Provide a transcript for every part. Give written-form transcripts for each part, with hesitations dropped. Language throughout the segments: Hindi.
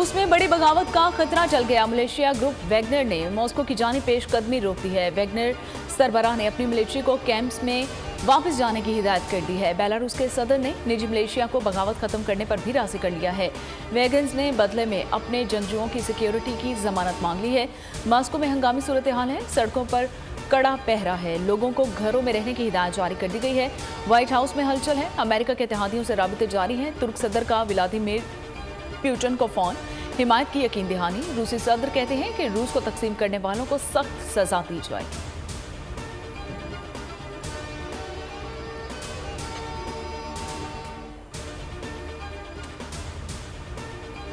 रूस में बड़ी बगावत का खतरा चल गया। मलेशिया ग्रुप वैगनर ने मॉस्को की जानी पेशकदमी रोक दी है। वैगनर सरबराह ने अपनी मिलिट्री को कैंप्स में वापस जाने की हिदायत कर दी है। बेलारूस के सदर ने निजी मलेशिया को बगावत खत्म करने पर भी राजी कर लिया है। वैगन्स ने बदले में अपने जंगजुओं की सिक्योरिटी की जमानत मांग ली है। मॉस्को में हंगामी सूरत हाल है, सड़कों पर कड़ा पहरा है, लोगों को घरों में रहने की हिदायत जारी कर दी गई है। व्हाइट हाउस में हलचल है, अमेरिका के इत्तेहादियों से राबिते जारी हैं। तुर्क सदर का व्लादिमीर पुतिन को फोन, हिमायत की यकीन दहानी। रूसी सदर कहते हैं कि रूस को तकसीम करने वालों को सख्त सजा दी जाएगी।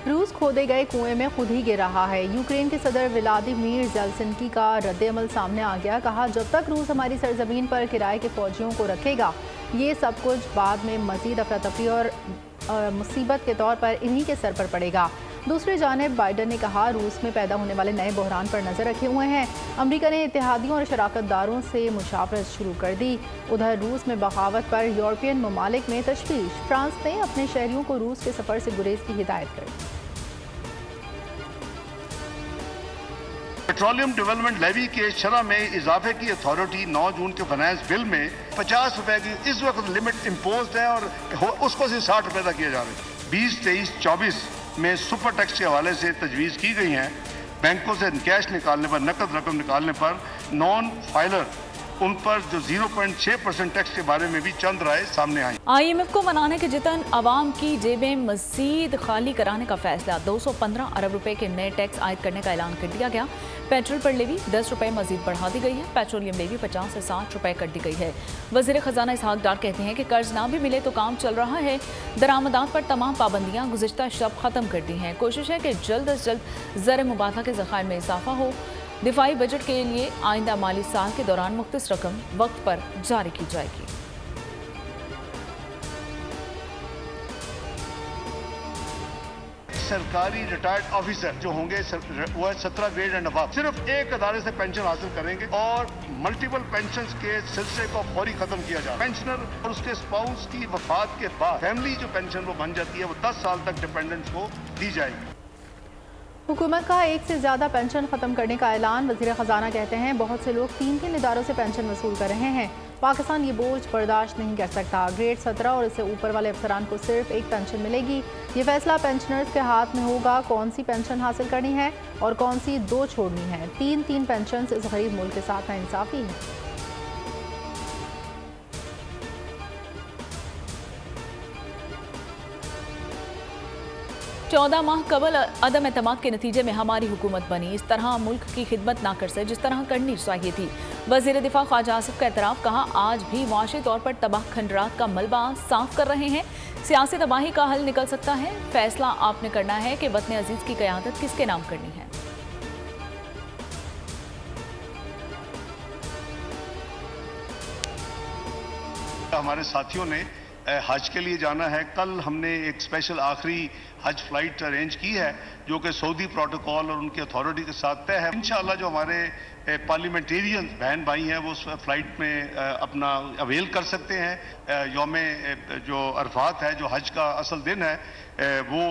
रूस खोदे गए कुएं में खुद ही गिर रहा है। यूक्रेन के सदर व्लादिमीर ज़ेलेंस्की का रद्द-ए-अमल सामने आ गया। कहा, जब तक रूस हमारी सरजमीन पर किराए के फौजियों को रखेगा, ये सब कुछ बाद में मजीद अफरा-तफरी और मुसीबत के तौर पर इन्हीं के सर पर पड़ेगा। दूसरी जानिब बाइडन ने कहा, रूस में पैदा होने वाले नए बहरान पर नजर रखे हुए हैं। अमेरिका ने इत्तेहादियों और शराकतदारों से मुशावरत शुरू कर दी। उधर रूस में बगावत पर यूरोपियन ममालिक में तशवीश। फ्रांस ने अपने शहरियों को रूस के सफर से गुरेज की हिदायत कर दी। पेट्रोलियम डेवलपमेंट लेवी के शरह में इजाफे की अथॉरिटी 9 जून के फाइनेंस बिल में 50 रुपए की इस वक्त लिमिट इम्पोज है और उसको सिर्फ 60 रुपए तक किया जा रहा है। 20, 23, 24 में सुपर टैक्स के हवाले से तजवीज़ की गई हैं। बैंकों से कैश निकालने पर, नकद रकम निकालने पर नॉन फाइलर उन पर जो 0.6% टैक्स के बारे में भी चंद राय सामने आई। IMF को मनाने के जतन, अवाम की जेबें मजीद खाली कराने का फैसला। 215 अरब रुपए के नए टैक्स आयद करने का ऐलान कर दिया गया। पेट्रोल पर लेवी 10 रुपए मजीद बढ़ा दी गई है। पेट्रोलियम लेवी 50 से 60 रुपए कर दी गई है। वजीर खजाना इसहाक डार कहते हैं कि कर्ज ना भी मिले तो काम चल रहा है। दरामदात पर तमाम पाबंदियां गुज़िश्ता शब खत्म कर दी हैं। कोशिश है कि जल्द अज जल्द ज़र मुबादला के ज़खायर में इजाफा हो। दिफाई बजट के लिए आइंदा माली साल के दौरान मुख्तस रकम वक्त पर जारी की जाएगी। सरकारी रिटायर्ड ऑफिसर जो होंगे वो है 17 ग्रेड एंड अबव, सिर्फ एक अदारे से पेंशन हासिल करेंगे और मल्टीपल पेंशन के सिलसिले को फौरी खत्म किया जाए। पेंशनर और उसके स्पाउस की वफात के बाद फैमिली जो पेंशन वो बन जाती है वो 10 साल तक डिपेंडेंट्स को दी जाएगी। हुकूमत का एक से ज़्यादा पेंशन ख़त्म करने का ऐलान। वज़ीर ख़जाना कहते हैं, बहुत से लोग 3 इदारों से पेंशन वसूल कर रहे हैं। पाकिस्तान ये बोझ बर्दाश्त नहीं कर सकता। ग्रेड 17 और इससे ऊपर वाले अफसरान को सिर्फ एक पेंशन मिलेगी। ये फैसला पेंशनर्स के हाथ में होगा, कौन सी पेंशन हासिल करनी है और कौन सी 2 छोड़नी है। 3 पेंशन इस गरीब मुल्क के साथ नाइंसाफ़ी है। 14 माह कबल अदम एतमाद के नतीजे में हमारी हुकूमत बनी। इस तरह मुल्क की खिदमत ना कर सके जिस तरह करनी चाहिए थी। वज़ीर दिफा ख्वाजा आसिफ का एतराफ़। कहा, आज भी मुआशी तौर पर तबाह खंडरात का मलबा साफ कर रहे हैं। सियासी तबाही का हल निकल सकता है। फैसला आपने करना है कि वतन अजीज़ की क़यादत किसके नाम करनी है। हमारे साथियों ने हज के लिए जाना है। कल हमने एक स्पेशल आखिरी हज फ्लाइट अरेंज की है जो कि सऊदी प्रोटोकॉल और उनकी अथॉरिटी के साथ तय है। इंशाअल्लाह जो हमारे पार्लियामेंटेरियन बहन भाई हैं वो उस फ्लाइट में अपना अवेल कर सकते हैं। यौम जो अरफात है, जो हज का असल दिन है, वो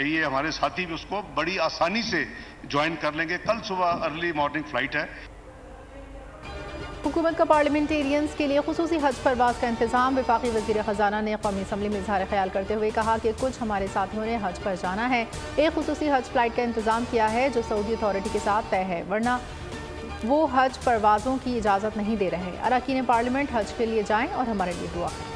ये हमारे साथी भी उसको बड़ी आसानी से ज्वाइन कर लेंगे। कल सुबह अर्ली मॉर्निंग फ्लाइट है। हुकूमत का पार्लियामेंटेरियंस के लिए खुसूसी हज परवाज का इंतजाम। वफाकी वज़ीर ख़जाना ने कौमी असम्बली में इज़हार ख्याल करते हुए कहा कि कुछ हमारे साथियों ने हज पर जाना है। एक खुसूसी हज फ्लाइट का इंतजाम किया है जो सऊदी अथॉरिटी के साथ तय है, वरना वो हज परवाज़ों की इजाज़त नहीं दे रहे। अरकान पार्लियामेंट हज के लिए जाएँ और हमारे लिए दुआ करें।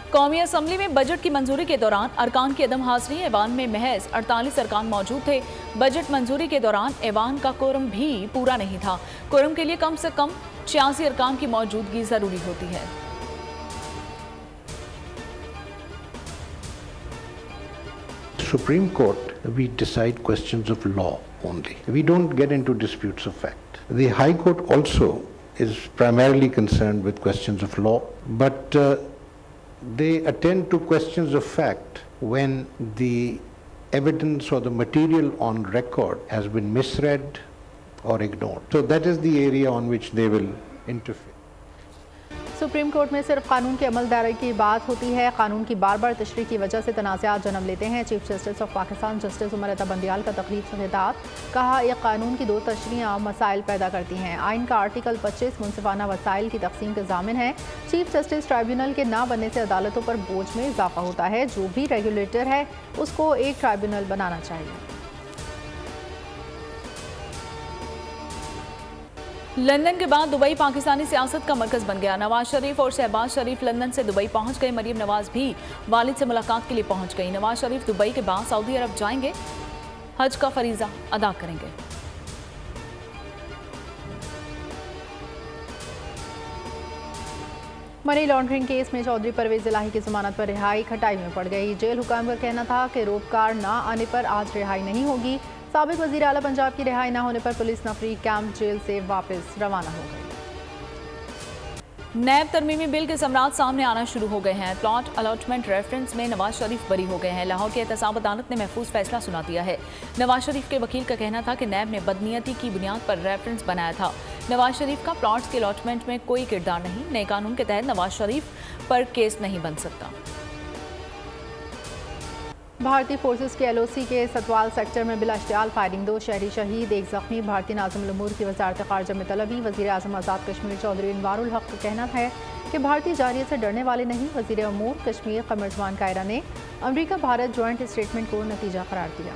कौमी असम्बली में बजट की मंजूरी के दौरान अरकान की अदम हाजिरी। ऐवान में महज 48 अरकान मौजूद थे। बजट मंजूरी के दौरान ऐवान का कोरम भी पूरा नहीं था। कोरम के लिए कम से कम 86 अरकान की मौजूदगी जरूरी होती है। Supreme Court, we decide questions of law only. We don't get into disputes of fact. The High Court also is primarily concerned with questions of law, but they attend to questions of fact when the evidence or the material on record has been misread or ignored. So that is the area on which they will interfere. Supreme court में सिर्फ कानून की अमलदारी की बात होती है। कानून की बार बार तशरीह की वजह से तनाज़ात जन्म लेते हैं। Chief justice of Pakistan justice Umar Ata Bandial का तकरीर से खिताब, कहा यह कानून की दो तशरीह मसाइल पैदा करती हैं। आइन का आर्टिकल 25 मुनसिफाना वसाइल की तकसीम के ज़ामिन है। चीफ जस्टिस ट्राइब्यूनल के ना बनने से अदालतों पर बोझ में इजाफा होता है। जो भी रेगुलेटर है उसको एक ट्राइब्यूनल बनाना चाहिए। लंदन के बाद दुबई पाकिस्तानी सियासत का मरकज बन गया। नवाज शरीफ और शहबाज शरीफ लंदन से दुबई पहुंच गए। मरियम नवाज भी वालिद से मुलाकात के लिए पहुंच गई। नवाज शरीफ दुबई के बाद सऊदी अरब जाएंगे, हज का फरीजा अदा करेंगे। मनी लॉन्ड्रिंग केस में चौधरी परवेज इलाही की जमानत पर रिहाई खटाई में पड़ गई। जेल हुकाम का कहना था कि रोपकार ना आने पर आज रिहाई नहीं होगी। साबिक वज़ीर आला पंजाब की रिहाई न होने पर पुलिस नफरी कैंप जेल से वापस रवाना हो गई। नैब तरमीमी बिल के समरात सामने आना शुरू हो गए हैं। प्लॉट अलॉटमेंट रेफरेंस में नवाज शरीफ बरी हो गए हैं। लाहौर की एहतसाब अदालत ने महफूज फैसला सुना दिया है। नवाज शरीफ के वकील का कहना था कि नैब ने बदनीयती की बुनियाद पर रेफरेंस बनाया था। नवाज शरीफ का प्लॉट्स के अलॉटमेंट में कोई किरदार नहीं। नए कानून के तहत नवाज शरीफ पर केस नहीं बन सकता। भारतीय फोर्सेस के LOC के सतवाल सेक्टर में बिलाश्तियाल फायरिंग, 2 शहरी शहीद, 1 जख्मी। भारतीय नाज़िम उमूर की वज़ारत ख़ारिजा में तलबी। वज़ीर आज़म आज़ाद कश्मीर चौधरी अनवारुल हक का कहना है कि भारतीय जारियत से डरने वाले नहीं। वज़ीर उमूर कश्मीर क़मरजमान कायरा ने अमरीका भारत जॉइंट स्टेटमेंट को नतीजा करार दिया।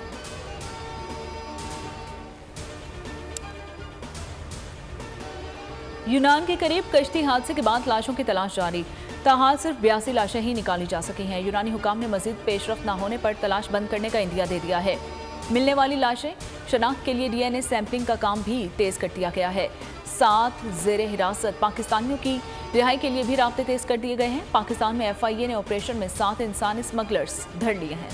यूनान के करीब कश्ती हादसे के बाद लाशों की तलाश जारी। ताहाल सिर्फ 82 लाशें ही निकाली जा सकी हैं। यूनानी हुकाम ने मजीद पेशरफ न होने पर तलाश बंद करने का इंदिया दे दिया है। मिलने वाली लाशें शनाख्त के लिए DNA सैंपलिंग का काम भी तेज कर दिया गया है। 7 ज़ेरे हिरासत पाकिस्तानियों की रिहाई के लिए भी राब्ते तेज कर दिए गए हैं। पाकिस्तान में FIA ने ऑपरेशन में 7 इंसानी स्मगलर्स धर लिए हैं।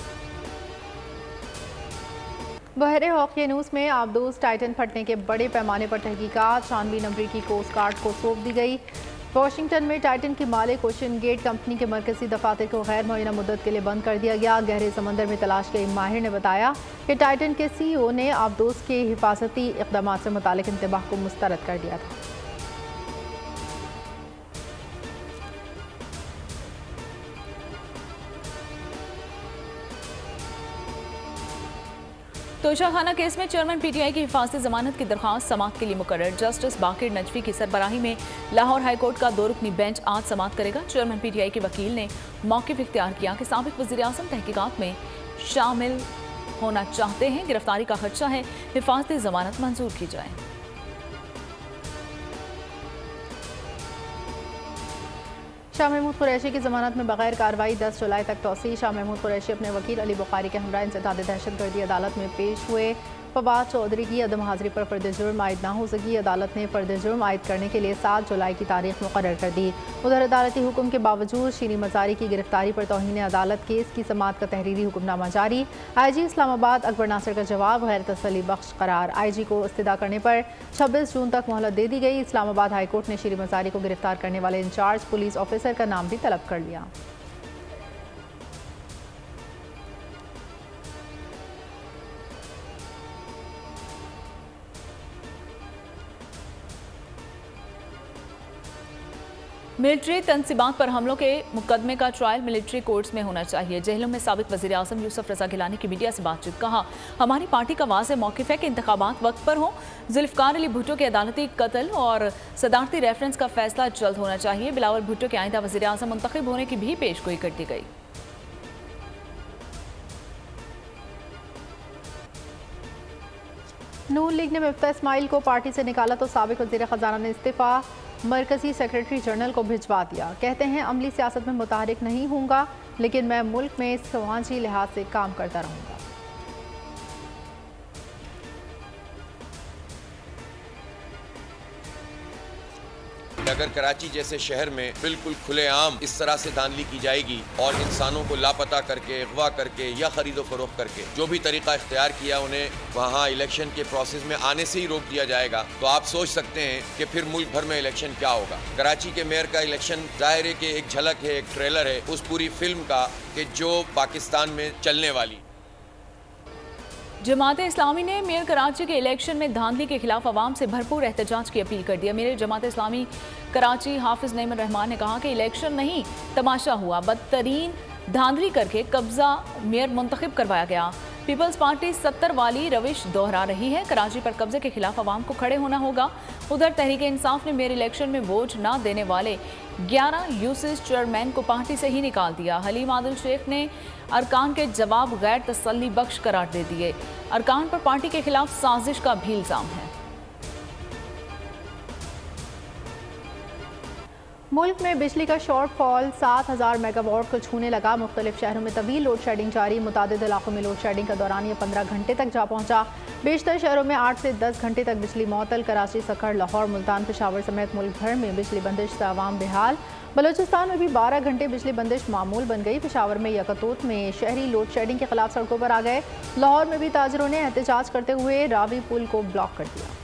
बहरे हॉकियानूस में आबदोज टाइटन फटने के बड़े पैमाने पर तहकीकात छानबीन अमरीकी कोस्ट गार्ड को सौंप दी गई। वाशिंगटन में टाइटन के मालिक ओशन गेट कंपनी के मरकजी दफातर को गैर मुअय्यना मुद्दत के लिए बंद कर दिया गया। गहरे समंदर में तलाश के माहिर ने बताया कि टाइटन के CEO ने आबदोज के हिफाजती इक़दाम से मुतालिक इंतबाह को मुस्तरद कर दिया था। तोशाखाना केस में चेयरमैन PTI की हिफाजती जमानत की दरख्वास्त समाअत के लिए मुकर्रर। जस्टिस बाकिर नजफी की सरबराही में लाहौर हाई कोर्ट का 2 रुकनी बेंच आज समाअत करेगा। चेयरमैन PTI के वकील ने मौक़िफ़ इख्तियार किया कि साबिक वज़ीर आज़म तहकीकात में शामिल होना चाहते हैं। गिरफ्तारी का खदशा है, हिफाजती जमानत मंजूर की जाए। शाह महमूद कुरैशी की जमानत में बगैर कार्रवाई 10 जुलाई तक तौसी। शाह महमूद कुरैशी अपने वकील अली बुखारी के हमरा इंसदाद दहशतगर्दी अदालत में पेश हुए। फवाद चौधरी की अदम हाजिरी पर फर्द जुर्म आयद ना हो सकी। अदालत ने फर्द जुर्म आयद करने के लिए 7 जुलाई की तारीख मुकर्रर कर दी। उधर अदालती हुक्म के बावजूद शीरी मजारी की गिरफ्तारी पर तौहीन अदालत केस की समाअत का तहरीरी हुक्मनामा जारी। IG इस्लामाबाद अकबर नासिर का जवाब गैर तसल्ली बख्श करार। IG को इस्तिदा करने पर 26 जून तक मोहलत दे दी गई। इस्लामाबाद हाई कोर्ट ने शीरी मजारी को गिरफ्तार करने वाले इंचार्ज पुलिस ऑफिसर का नाम भी तलब कर लिया। मिलिट्री तनसीबात पर हमलों के मुकदमे का ट्रायल मिलिट्री कोर्ट्स में होना चाहिए। जेलों में साबिक वज़ीर आज़म यूसुफ रज़ा गिलानी की मीडिया से बातचीत। कहा, हमारी पार्टी का वाज़ेह मौक़िफ़ है कि इंतखाबात वक्त पर हों। जुल्फ़िकार अली भुट्टो के अदालती कत्ल और सदारती रेफरेंस का फैसला जल्द होना चाहिए। बिलावल भुट्टो के आइंदा वज़ीर आज़म मुंतखब होने की भी पेशगोई कर दी गई। नून लीग ने मिफ्ता इस्माइल को पार्टी से निकाला तो साबिक वज़ीर ख़जाना ने इस्तीफ़ा मरकजी सेक्रेटरी जनरल को भिजवा दिया। कहते हैं अमली सियासत में मुतहरिक नहीं होऊंगा, लेकिन मैं मुल्क में समाजी लिहाज से काम करता रहूँगा। अगर कराची जैसे शहर में बिल्कुल खुलेआम इस तरह से धांधली की जाएगी और इंसानों को लापता करके, अगवा करके या खरीदो फरोख्त करके जो भी तरीका इख्तियार किया उन्हें वहाँ इलेक्शन के प्रोसेस में आने से ही रोक दिया जाएगा, तो आप सोच सकते हैं कि फिर मुल्क भर में इलेक्शन क्या होगा। कराची के मेयर का इलेक्शन जाहिर है कि एक झलक है, एक ट्रेलर है उस पूरी फिल्म का कि जो पाकिस्तान में चलने वाली। जमात इस्लामी ने मेयर कराची के इलेक्शन में धांधली के खिलाफ अवाम से भरपूर एहतजाज की अपील कर दी। मेयर जमात इस्लामी कराची हाफिज नईमुर रहमान ने कहा कि इलेक्शन नहीं तमाशा हुआ, बदतरीन धांधली करके कब्जा मेयर मुंतखब करवाया गया। पीपल्स पार्टी 70 वाली रविश दोहरा रही है। कराची पर कब्जे के खिलाफ अवाम को खड़े होना होगा। उधर तहरीक इंसाफ ने मेयर इलेक्शन में वोट न देने वाले 11 यूसिस चेयरमैन को पार्टी से ही निकाल दिया। हलीम आदिल शेख ने अरकान के जवाब गैर तसल्ली बख्श करार दे दिए। अरकान पर पार्टी के खिलाफ साजिश का भी इल्जाम है। मुल्क में बिजली का शॉर्टफॉल 7000 मेगावाट को छूने लगा। मुख्तलिफ शहरों में तवील लोड शेडिंग जारी। मुतादिद इलाकों में लोड शेडिंग का दौरान 15 घंटे तक जा पहुंचा। बेशतर शहरों में 8 से 10 घंटे तक बिजली मअतल। कराची, सकड़, लाहौर, मुल्तान, पेशावर समेत मुल्क भर में बिजली बंदिश से आवाम बेहाल। बलूचिस्तान में भी 12 घंटे बिजली बंदिश मामूल बन गई। पेशावर में यकतोत में शहरी लोड शेडिंग के खिलाफ सड़कों पर आ गए। लाहौर में भी ताजरों ने एहतजाज करते हुए रावी पुल को ब्लॉक कर दिया।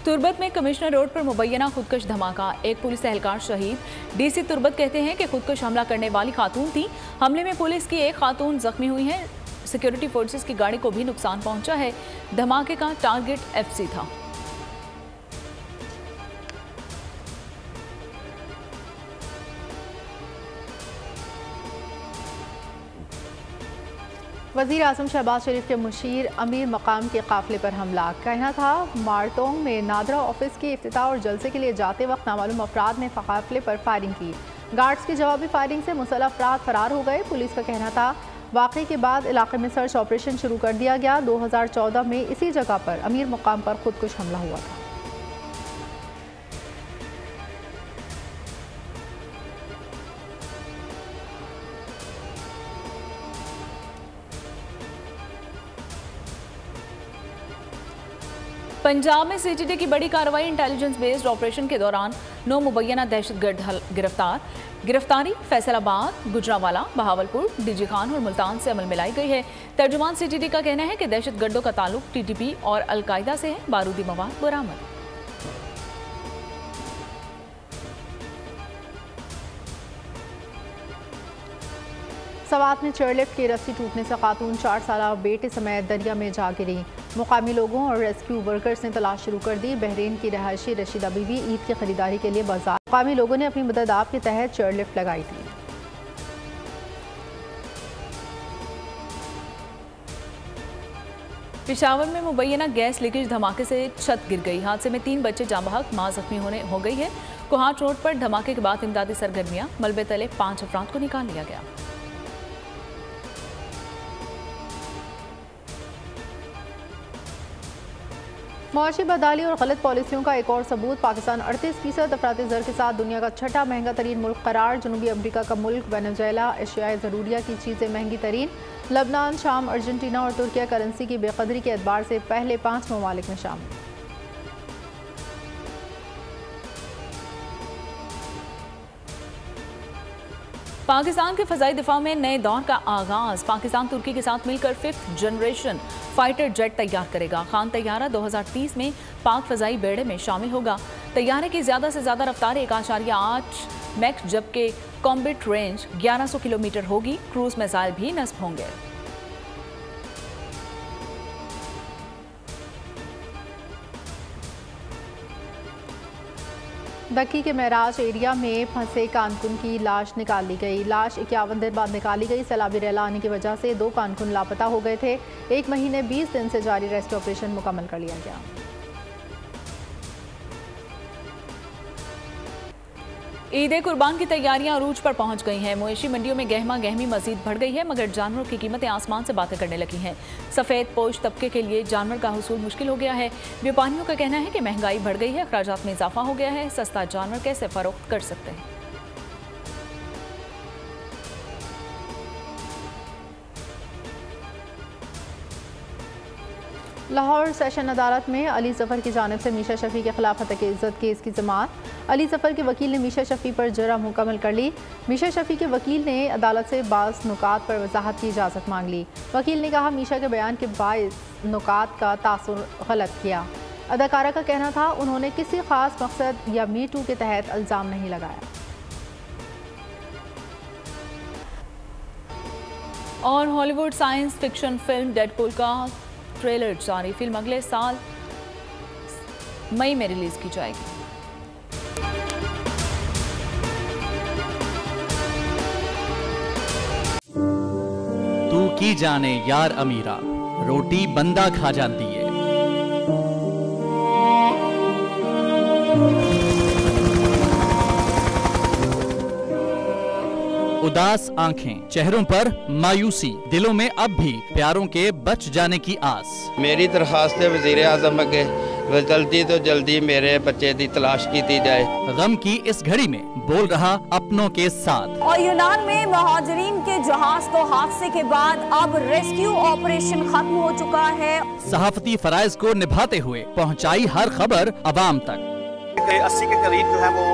तुर्बत में कमिश्नर रोड पर मुबैना खुदकश धमाका, एक पुलिस एहलकार शहीद। डीसी तुर्बत कहते हैं कि खुदकश हमला करने वाली खातून थी। हमले में पुलिस की एक खातून जख्मी हुई है। सिक्योरिटी फोर्सेस की गाड़ी को भी नुकसान पहुंचा है। धमाके का टारगेट एफसी था। वज़ीर आज़म शहबाज शरीफ के मुशीर अमीर मकाम के काफिले पर हमला। कहना था मारतोंग में नादरा ऑफिस के इफ्तिताह और जलसे के लिए जाते वक्त नामालूम अफराद ने काफिले पर फायरिंग की। गार्ड्स की जवाबी फायरिंग से मुसल्लह अफराद फरार हो गए। पुलिस का कहना था वाक़े के बाद इलाके में सर्च ऑपरेशन शुरू कर दिया गया। 2014 में इसी जगह पर अमीर मकाम पर खुदकुश हमला हुआ था। पंजाब में सीटीडी की बड़ी कार्रवाई। इंटेलिजेंस बेस्ड ऑपरेशन के दौरान 9 मुबैना दहशतगर्द गिरफ्तार। गिरफ्तारी फैसलाबाद, गुजरावाला, बहावलपुर, डीजी खान और मुल्तान से अमल में लाई गई है। तर्जुमान सीटीडी का कहना है कि दहशतगर्दों का ताल्लुक टीटीपी और अलकायदा से है। बारूदी मवाद बरामद। सवात में चेयरलिफ्ट की रस्सी टूटने से खातून 4 साल बेटे समेत दरिया में जा गिरी। मुकामी लोगों और रेस्क्यू वर्कर्स ने तलाश शुरू कर दी। बहरीन की रहायशी रशीदा बीवी ईद की खरीदारी के लिए बाजार। मुकामी लोगों ने अपनी मदद आप के तहत चेयरलिफ्ट लगाई थी। पेशावर में मुबैना गैस लीकेज धमाके से छत गिर गई। हादसे में 3 बच्चे जाँ बहक, मां जख्मी हो गई है। कोहाट रोड पर धमाके के बाद इमदादी सरगर्मियां। मलबे तले 5 अफराद को निकाल लिया गया। मुआशी बदहाली और गलत पॉलिसियों का एक और सबूत। पाकिस्तान 38% अफराती ज़र के साथ दुनिया का 6ठा महंगा तरीन मुल्क करार। जनूबी अमरीका का मुल्क वेनेजुएला एशियाई ज़रूरिया की चीज़ें महंगी तरीन। लबनान, शाम, अर्जेंटीना और तुर्किया करेंसी की बेकदरी के एतबार से पहले 5 ममालिक में शामिल। पाकिस्तान के फ़ज़ाई दिफा में नए दौर का आगाज़। पाकिस्तान तुर्की के साथ मिलकर 5th जनरेशन फाइटर जेट तैयार करेगा। खान तैयारा 2030 में पाक फ़ज़ाई बेड़े में शामिल होगा। तैयारे की ज़्यादा से ज़्यादा रफ्तार 1.8 मैक, जबकि कॉम्बैट रेंज 1100 किलोमीटर होगी। क्रूज मिसाइल भी नस्ब होंगे। दक्की के महराज एरिया में फंसे कारकुन की लाश निकाल ली गई। लाश 51 दिन बाद निकाली गई। सैलाबी रेला आने की वजह से 2 कारकुन लापता हो गए थे। 1 महीने 20 दिन से जारी रेस्क्यू ऑपरेशन मुकम्मल कर लिया गया। ईद कुर्बान की तैयारियां अरूज पर पहुंच गई हैं। मवेशी मंडियों में गहमा गहमी मजीद बढ़ गई है, मगर जानवरों की कीमतें आसमान से बातें करने लगी हैं। सफ़ेद पोश तबके के लिए जानवर का हुसूल मुश्किल हो गया है। व्यापारियों का कहना है कि महंगाई बढ़ गई है, अखराजात में इजाफा हो गया है। सस्ता जानवर कैसे फरोख्त कर सकते हैं। लाहौर सेशन अदालत में अली जफ़र की जानिब से मीशा शफ़ी के खिलाफ हत्या इज़्ज़त केस की ज़मानत। अली जफ़र के वकील ने मीशा शफ़ी पर जरा मुकम्मल कर ली। मीशा शफ़ी के वकील ने अदालत से बाज़ नुकात पर वजाहत की इजाज़त मांग ली। वकील ने कहा मीशा के बयान के बायस नुकात का तासुर गलत किया। अदाकारा का कहना था उन्होंने किसी ख़ास मकसद या मी टू के तहत इल्ज़ाम नहीं लगाया। और Hollywood science fiction film Deadpool का ट्रेलर जारी। फिल्म अगले साल मई में रिलीज की जाएगी। तू की जाने यार अमीरा, रोटी बंदा खा जाती है। उदास आंखें, चेहरों पर मायूसी, दिलों में अब भी प्यारों के बच जाने की आस। मेरी दरखास्त है वज़ीर आज़म अगे जल्दी तो जल्दी मेरे बच्चे की तलाश की जाए। गम की इस घड़ी में बोल रहा अपनों के साथ। और यूनान में महाजरीन के जहाज को हादसे के बाद अब रेस्क्यू ऑपरेशन खत्म हो चुका है। सहाफती फराइज को निभाते हुए पहुंचाई हर खबर अवाम तक। 80 के करीब जो है वो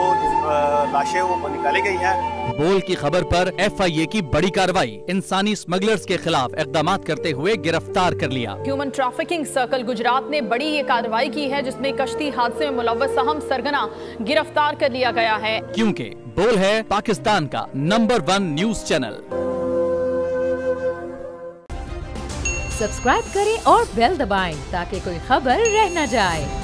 लाशें वो निकाली गई हैं। बोल की खबर पर FIA की बड़ी कार्रवाई, इंसानी स्मगलर्स के खिलाफ इक़दाम करते हुए गिरफ्तार कर लिया। ह्यूमन ट्रैफिकिंग सर्कल गुजरात ने बड़ी ये कार्रवाई की है, जिसमें कश्ती हादसे में मुलव्वस अहम सरगना गिरफ्तार कर लिया गया है। क्योंकि बोल है पाकिस्तान का नंबर 1 न्यूज चैनल। सब्सक्राइब करें और बेल दबाएं ताकि कोई खबर रह न जाए।